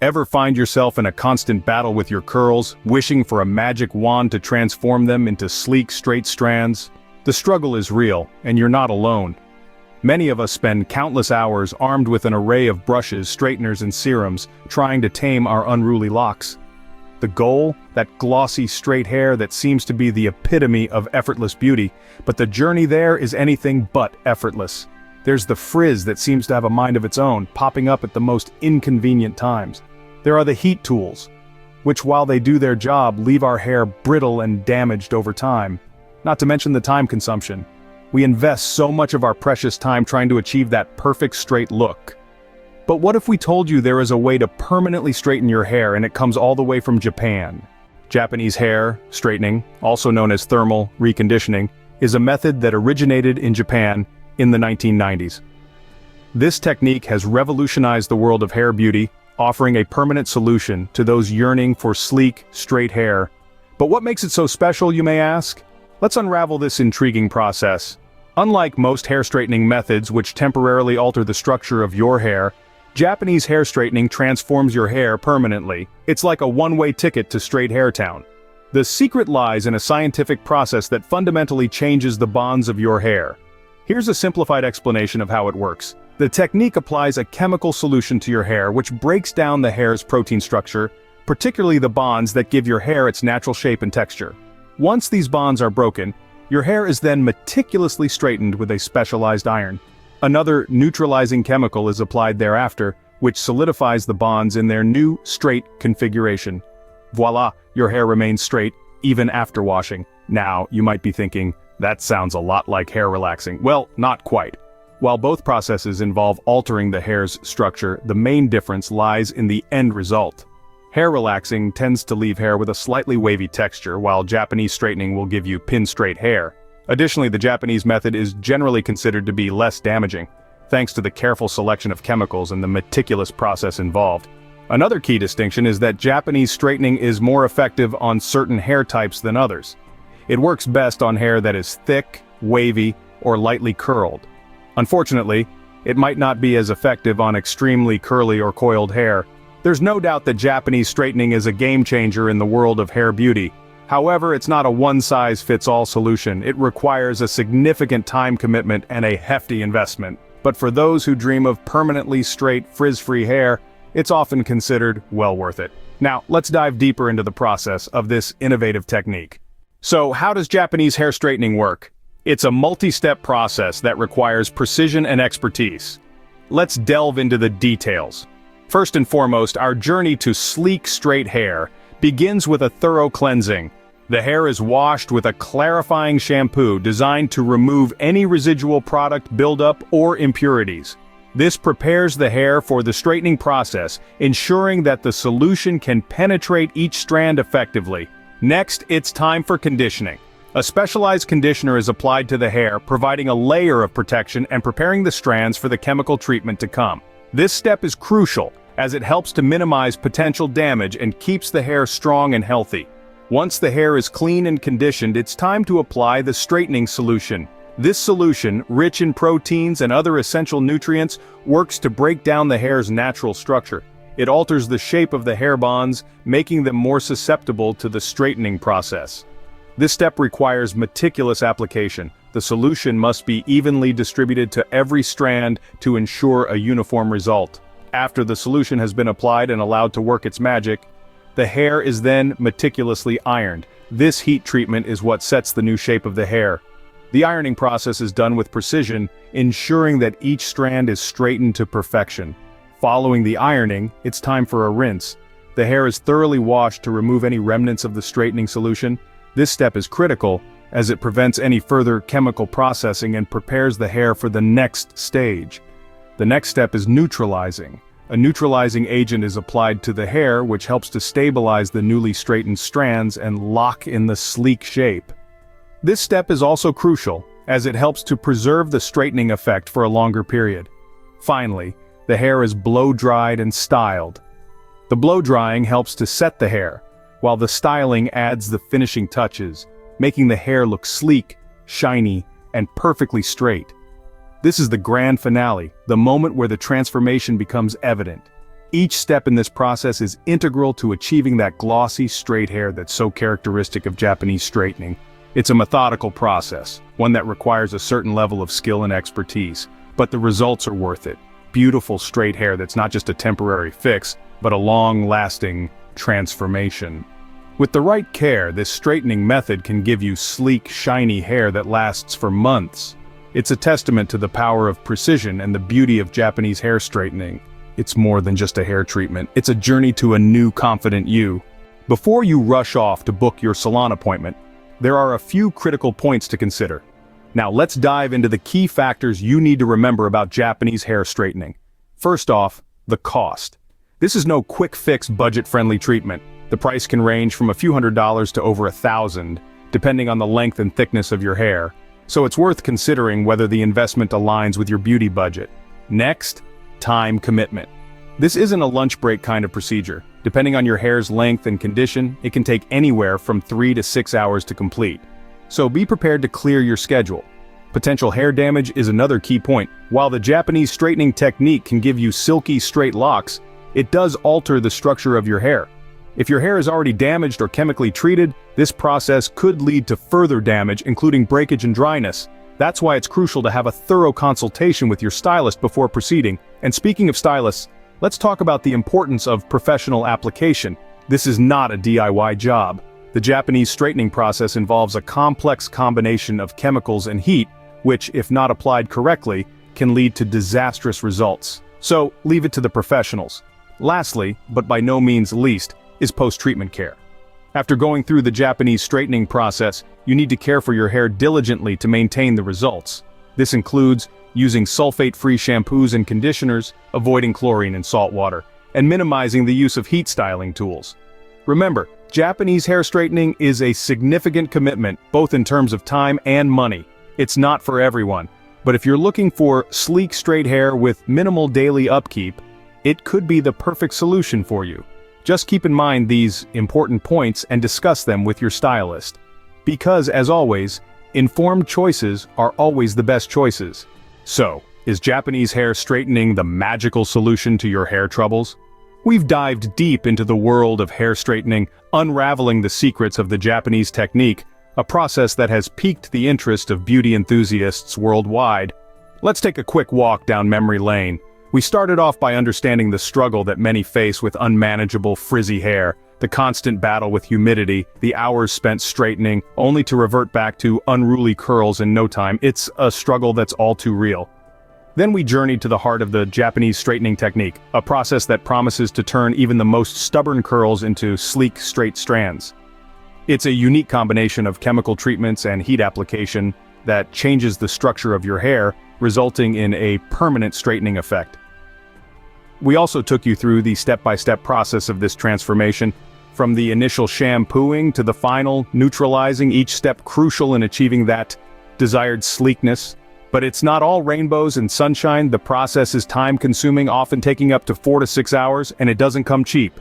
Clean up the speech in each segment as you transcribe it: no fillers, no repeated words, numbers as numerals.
Ever find yourself in a constant battle with your curls, wishing for a magic wand to transform them into sleek, straight strands? The struggle is real, and you're not alone. Many of us spend countless hours armed with an array of brushes, straighteners, and serums, trying to tame our unruly locks. The goal? That glossy, straight hair that seems to be the epitome of effortless beauty, but the journey there is anything but effortless. There's the frizz that seems to have a mind of its own, popping up at the most inconvenient times. There are the heat tools, which while they do their job, leave our hair brittle and damaged over time. Not to mention the time consumption. We invest so much of our precious time trying to achieve that perfect straight look. But what if we told you there is a way to permanently straighten your hair and it comes all the way from Japan? Japanese hair straightening, also known as thermal reconditioning, is a method that originated in Japan in the 1990s. This technique has revolutionized the world of hair beauty, offering a permanent solution to those yearning for sleek, straight hair. But what makes it so special, you may ask? Let's unravel this intriguing process. Unlike most hair straightening methods which temporarily alter the structure of your hair, Japanese hair straightening transforms your hair permanently. It's like a one-way ticket to straight hair town. The secret lies in a scientific process that fundamentally changes the bonds of your hair. Here's a simplified explanation of how it works. The technique applies a chemical solution to your hair which breaks down the hair's protein structure, particularly the bonds that give your hair its natural shape and texture. Once these bonds are broken, your hair is then meticulously straightened with a specialized iron. Another neutralizing chemical is applied thereafter, which solidifies the bonds in their new, straight configuration. Voila, your hair remains straight, even after washing. Now, you might be thinking, that sounds a lot like hair relaxing. Well, not quite. While both processes involve altering the hair's structure, the main difference lies in the end result. Hair relaxing tends to leave hair with a slightly wavy texture, while Japanese straightening will give you pin-straight hair. Additionally, the Japanese method is generally considered to be less damaging, thanks to the careful selection of chemicals and the meticulous process involved. Another key distinction is that Japanese straightening is more effective on certain hair types than others. It works best on hair that is thick, wavy, or lightly curled. Unfortunately, it might not be as effective on extremely curly or coiled hair. There's no doubt that Japanese straightening is a game-changer in the world of hair beauty. However, it's not a one-size-fits-all solution. It requires a significant time commitment and a hefty investment. But for those who dream of permanently straight, frizz-free hair, it's often considered well worth it. Now, let's dive deeper into the process of this innovative technique. So, how does Japanese hair straightening work? It's a multi-step process that requires precision and expertise. Let's delve into the details. First and foremost, our journey to sleek, straight hair begins with a thorough cleansing. The hair is washed with a clarifying shampoo designed to remove any residual product buildup or impurities. This prepares the hair for the straightening process, ensuring that the solution can penetrate each strand effectively. Next, it's time for conditioning. A specialized conditioner is applied to the hair, providing a layer of protection and preparing the strands for the chemical treatment to come. This step is crucial, as it helps to minimize potential damage and keeps the hair strong and healthy. Once the hair is clean and conditioned, it's time to apply the straightening solution. This solution, rich in proteins and other essential nutrients, works to break down the hair's natural structure. It alters the shape of the hair bonds, making them more susceptible to the straightening process. This step requires meticulous application. The solution must be evenly distributed to every strand to ensure a uniform result. After the solution has been applied and allowed to work its magic, the hair is then meticulously ironed. This heat treatment is what sets the new shape of the hair. The ironing process is done with precision, ensuring that each strand is straightened to perfection. Following the ironing, it's time for a rinse. The hair is thoroughly washed to remove any remnants of the straightening solution. This step is critical, as it prevents any further chemical processing and prepares the hair for the next stage. The next step is neutralizing. A neutralizing agent is applied to the hair, which helps to stabilize the newly straightened strands and lock in the sleek shape. This step is also crucial, as it helps to preserve the straightening effect for a longer period. Finally, the hair is blow-dried and styled. The blow-drying helps to set the hair, while the styling adds the finishing touches, making the hair look sleek, shiny, and perfectly straight. This is the grand finale, the moment where the transformation becomes evident. Each step in this process is integral to achieving that glossy, straight hair that's so characteristic of Japanese straightening. It's a methodical process, one that requires a certain level of skill and expertise, but the results are worth it. Beautiful straight hair that's not just a temporary fix, but a long-lasting transformation. With the right care, this straightening method can give you sleek, shiny hair that lasts for months. It's a testament to the power of precision and the beauty of Japanese hair straightening. It's more than just a hair treatment, it's a journey to a new confident you. Before you rush off to book your salon appointment, there are a few critical points to consider. Now let's dive into the key factors you need to remember about Japanese hair straightening. First off, the cost. This is no quick fix, budget-friendly treatment. The price can range from a few $100s to over $1,000, depending on the length and thickness of your hair. So it's worth considering whether the investment aligns with your beauty budget. Next, time commitment. This isn't a lunch break kind of procedure. Depending on your hair's length and condition, it can take anywhere from 3 to 6 hours to complete. So be prepared to clear your schedule. Potential hair damage is another key point. While the Japanese straightening technique can give you silky, straight locks, it does alter the structure of your hair. If your hair is already damaged or chemically treated, this process could lead to further damage, including breakage and dryness. That's why it's crucial to have a thorough consultation with your stylist before proceeding. And speaking of stylists, let's talk about the importance of professional application. This is not a DIY job. The Japanese straightening process involves a complex combination of chemicals and heat, which, if not applied correctly, can lead to disastrous results. So, leave it to the professionals. Lastly, but by no means least, is post-treatment care. After going through the Japanese straightening process, you need to care for your hair diligently to maintain the results. This includes using sulfate-free shampoos and conditioners, avoiding chlorine and salt water, and minimizing the use of heat styling tools. Remember, Japanese hair straightening is a significant commitment, both in terms of time and money. It's not for everyone, but if you're looking for sleek, straight hair with minimal daily upkeep, it could be the perfect solution for you. Just keep in mind these important points and discuss them with your stylist. Because, as always, informed choices are always the best choices. So, is Japanese hair straightening the magical solution to your hair troubles? We've dived deep into the world of hair straightening, unraveling the secrets of the Japanese technique, a process that has piqued the interest of beauty enthusiasts worldwide. Let's take a quick walk down memory lane. We started off by understanding the struggle that many face with unmanageable frizzy hair, the constant battle with humidity, the hours spent straightening, only to revert back to unruly curls in no time. It's a struggle that's all too real. Then we journeyed to the heart of the Japanese straightening technique, a process that promises to turn even the most stubborn curls into sleek, straight strands. It's a unique combination of chemical treatments and heat application that changes the structure of your hair, resulting in a permanent straightening effect. We also took you through the step-by-step process of this transformation, from the initial shampooing to the final neutralizing, each step crucial in achieving that desired sleekness. But it's not all rainbows and sunshine. The process is time-consuming, often taking up to 4 to 6 hours, and it doesn't come cheap.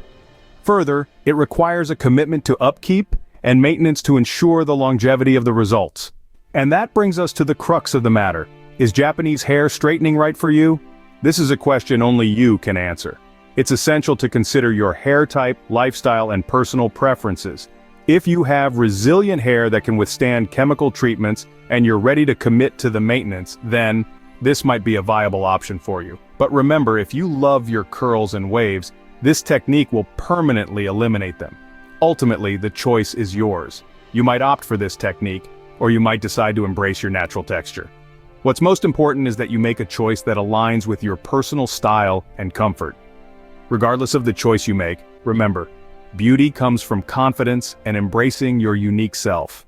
Further, it requires a commitment to upkeep and maintenance to ensure the longevity of the results. And that brings us to the crux of the matter. Is Japanese hair straightening right for you? This is a question only you can answer. It's essential to consider your hair type, lifestyle, and personal preferences. If you have resilient hair that can withstand chemical treatments and you're ready to commit to the maintenance, then this might be a viable option for you. But remember, if you love your curls and waves, this technique will permanently eliminate them. Ultimately, the choice is yours. You might opt for this technique, or you might decide to embrace your natural texture. What's most important is that you make a choice that aligns with your personal style and comfort. Regardless of the choice you make, remember, beauty comes from confidence and embracing your unique self.